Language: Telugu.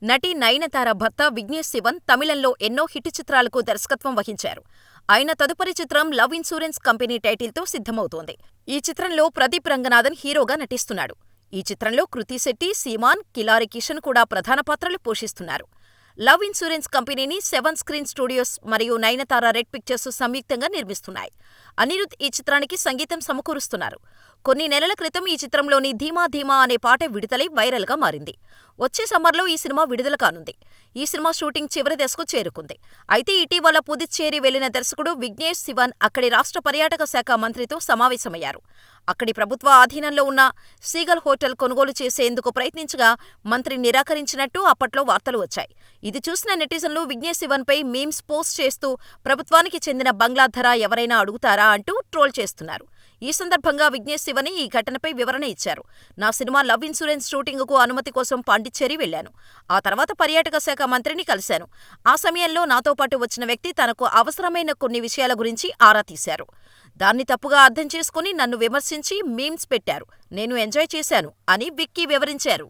నటి నయనతార భర్త విఘ్నేష్ శివన్ తమిళంలో ఎన్నో హిట్ చిత్రాలకు దర్శకత్వం వహించారు. ఆయన తదుపరి చిత్రం లవ్ ఇన్సూరెన్స్ కంపెనీ టైటిల్తో సిద్ధమవుతోంది. ఈ చిత్రంలో ప్రదీప్ రంగనాథన్ హీరోగా నటిస్తున్నాడు. ఈ చిత్రంలో కృతి శెట్టి, సీమాన్, కిలారి కిషన్ కూడా ప్రధాన పాత్రలు పోషిస్తున్నారు. లవ్ ఇన్సూరెన్స్ కంపెనీని 7 స్క్రీన్ స్టూడియోస్ మరియు నయనతార రెడ్ పిక్చర్స్ సంయుక్తంగా నిర్మిస్తున్నాయి. అనిరుద్ ఈ చిత్రానికి సంగీతం సమకూరుస్తున్నారు. కొన్ని నెలల క్రితం ఈ చిత్రంలోని ధీమా ధీమా అనే పాట విడుదలై వైరల్గా మారింది. వచ్చే సమ్మర్లో ఈ సినిమా విడుదల కానుంది. ఈ సినిమా షూటింగ్ చివరి దశకు చేరుకుంది. అయితే ఇటీవల పుదుచ్చేరి వెళ్లిన దర్శకుడు విఘ్నేష్ శివన్ అక్కడి రాష్ట్ర పర్యాటక శాఖ మంత్రితో సమావేశమయ్యారు. అక్కడి ప్రభుత్వ ఆధీనంలో ఉన్న సీగల్ హోటల్ కొనుగోలు చేసేందుకు ప్రయత్నించగా మంత్రి నిరాకరించినట్టు అప్పట్లో వార్తలు వచ్చాయి. ఇది చూసిన నెటిజన్లు విఘ్నేష్ శివన్పై మీమ్స్ పోస్ట్ చేస్తూ ప్రభుత్వానికి చెందిన బంగ్లా ధర ఎవరైనా అడుగుతారా అంటూ ట్రోల్ చేస్తున్నారు. ఈ సందర్భంగా విఘ్నేష్ శివన్ ఈ ఘటనపై వివరణ ఇచ్చారు. నా సినిమా లవ్ ఇన్సూరెన్స్ షూటింగుకు అనుమతి కోసం పాండిచ్చేరి వెళ్లాను. ఆ తర్వాత పర్యాటక శాఖ మంత్రిని కలిశాను. ఆ సమయంలో నాతో పాటు వచ్చిన వ్యక్తి తనకు అవసరమైన కొన్ని విషయాల గురించి ఆరా తీశారు. దాన్ని తప్పుగా అర్థం చేసుకుని నన్ను విమర్శించి మీమ్స్ పెట్టారు. నేను ఎంజాయ్ చేశాను అని విక్కీ వివరించారు.